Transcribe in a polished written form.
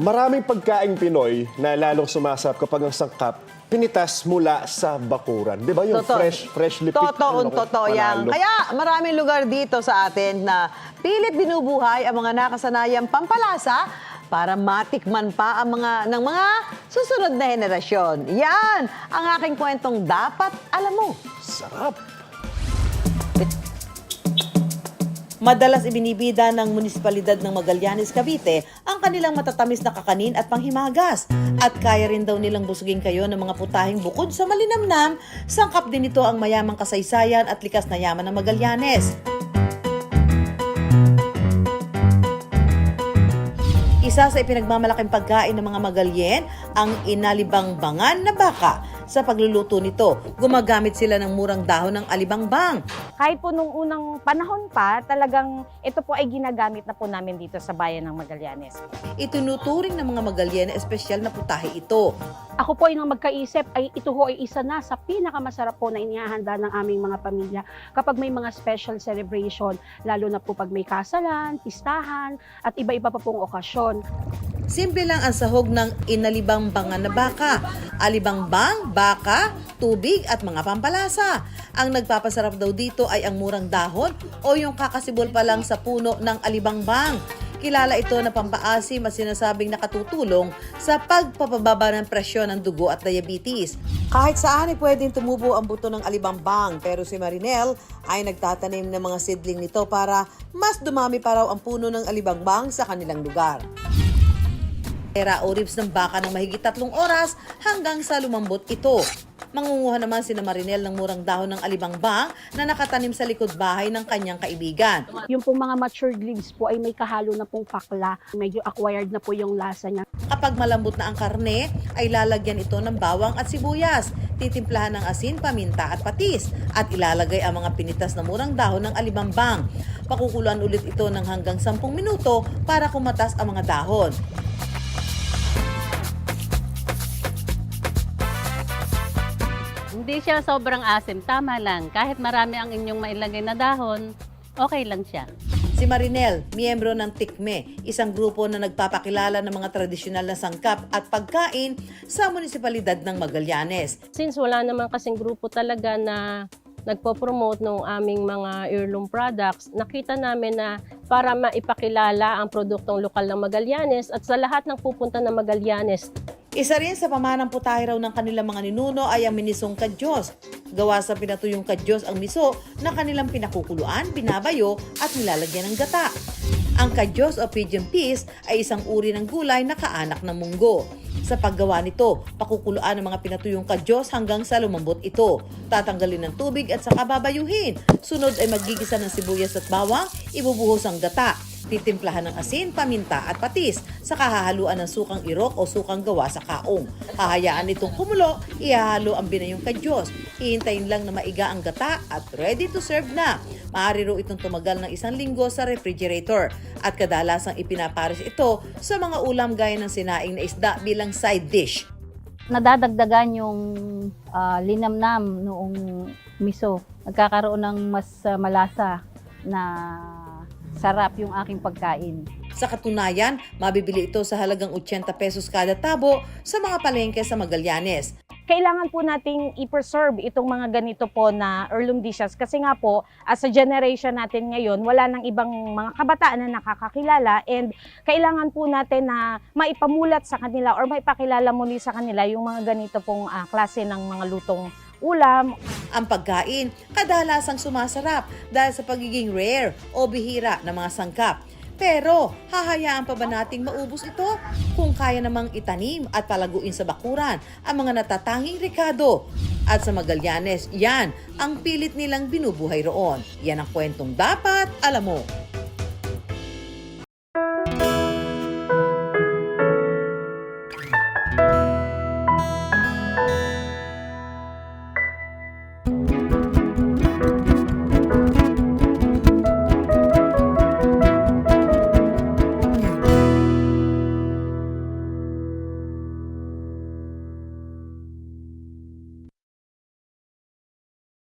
Maraming pagkaing Pinoy na lalong sumasarap kapag ang sangkap pinitas mula sa bakuran. Di ba yung fresh lipit? Totoo yan. Kaya maraming lugar dito sa atin na pilit binubuhay ang mga nakasanayang pampalasa para matikman pa ang ng mga susunod na henerasyon. Yan ang aking kwentong dapat alam mo. Sarap! Madalas ibinibida ng munisipalidad ng Magallanes, Cavite ang kanilang matatamis na kakanin at panghimagas. At kaya rin daw nilang busugin kayo ng mga putahing bukod sa malinamnam, sangkap din ito ang mayamang kasaysayan at likas na yaman ng Magallanes. Isa sa ipinagmamalaking pagkain ng mga Magalyen ang inalibang-bangan na baka. Sa pagluluto nito, gumagamit sila ng murang dahon ng alibangbang. Kahit po nung unang panahon pa, talagang ito po ay ginagamit na po namin dito sa bayan ng Magallanes. Itinuturing ng mga Magalyen na espesyal na putahe ito. Ako po ay nang magkaisip ay ito ho ay isa na sa pinakamasarap po na inihahanda ng aming mga pamilya kapag may mga special celebration, lalo na po pag may kasalan, pistahan, at iba-iba pa pong okasyon. Simple lang ang sahog ng inalibang-bangan na baka. Alibangbang, baka, tubig at mga pampalasa. Ang nagpapasarap daw dito ay ang murang dahon o yung kakasibol pa lang sa puno ng alibangbang. Kilala ito na pampaasim at sinasabing nakatutulong sa pagpapababa ng presyon ng dugo at diabetes. Kahit saan ay pwedeng tumubo ang buto ng alibangbang, pero si Marinel ay nagtatanim ng mga seedling nito para mas dumami pa raw ang puno ng alibangbang sa kanilang lugar. Era o ribs ng baka ng mahigit 3 oras hanggang sa lumambot ito. Mangunguha naman si Marinel ng murang dahon ng alibangbang na nakatanim sa likod bahay ng kanyang kaibigan. Yung pong mga matured leaves po ay may kahalo na pong pakla. Medyo acquired na po yung lasa niya. Kapag malambot na ang karne, ay lalagyan ito ng bawang at sibuyas. Titimplahan ng asin, paminta at patis. At ilalagay ang mga pinitas na murang dahon ng alibangbang. Pakukuluan ulit ito ng hanggang 10 minuto para kumatas ang mga dahon. Hindi siya sobrang asim, tama lang. Kahit marami ang inyong mailagay na dahon, okay lang siya. Si Marinel, miyembro ng TICME, isang grupo na nagpapakilala ng mga tradisyonal na sangkap at pagkain sa munisipalidad ng Magallanes. Since wala naman kasing grupo talaga na nagpo-promote ng aming mga heirloom products, nakita namin na para maipakilala ang produktong lokal ng Magallanes at sa lahat ng pupunta ng Magallanes. Isa rin sa pamanang putahe raw ng kanilang mga ninuno ay ang minisong kadyos. Gawa sa pinatuyong kadyos ang miso na kanilang pinakukuluan, binabayo at nilalagyan ng gata. Ang kadyos o pigeon peas ay isang uri ng gulay na kaanak ng munggo. Sa paggawa nito, pakukuluan ang mga pinatuyong kadyos hanggang sa lumambot ito. Tatanggalin ng tubig at saka babayuhin. Sunod ay maggigisa ng sibuyas at bawang, ibubuhos ang gata. Titimplahan ng asin, paminta at patis. Saka hahaluan ng sukang irok o sukang gawa sa kaong. Hahayaan itong kumulo, ihahalo ang binayong kadyos. Hihintayin lang na maiga ang gata at ready to serve na. Maaari ro itong tumagal ng 1 linggo sa refrigerator. At kadalasang ipinapares ito sa mga ulam gaya ng sinaing na isda bilang side dish. Nadadagdagan yung linamnam noong miso. Nagkakaroon ng mas malasa na sarap yung aking pagkain. Sa katunayan, mabibili ito sa halagang 80 pesos kada tabo sa mga palengke sa Magallanes. Kailangan po nating i-preserve itong mga ganito po na heirloom dishes kasi nga po, as a generation natin ngayon, wala nang ibang mga kabataan na nakakakilala and kailangan po natin na maipamulat sa kanila or maipakilala muli sa kanila yung mga ganito pong klase ng mga lutong ulam. Ang pagkain, kadalasang sumasarap dahil sa pagiging rare o bihira ng mga sangkap. Pero, hahayaan pa ba nating maubos ito? Kung kaya namang itanim at palaguin sa bakuran ang mga natatanging rekado. At sa Magallanes, yan ang pilit nilang binubuhay roon. Yan ang kwentong dapat alam mo.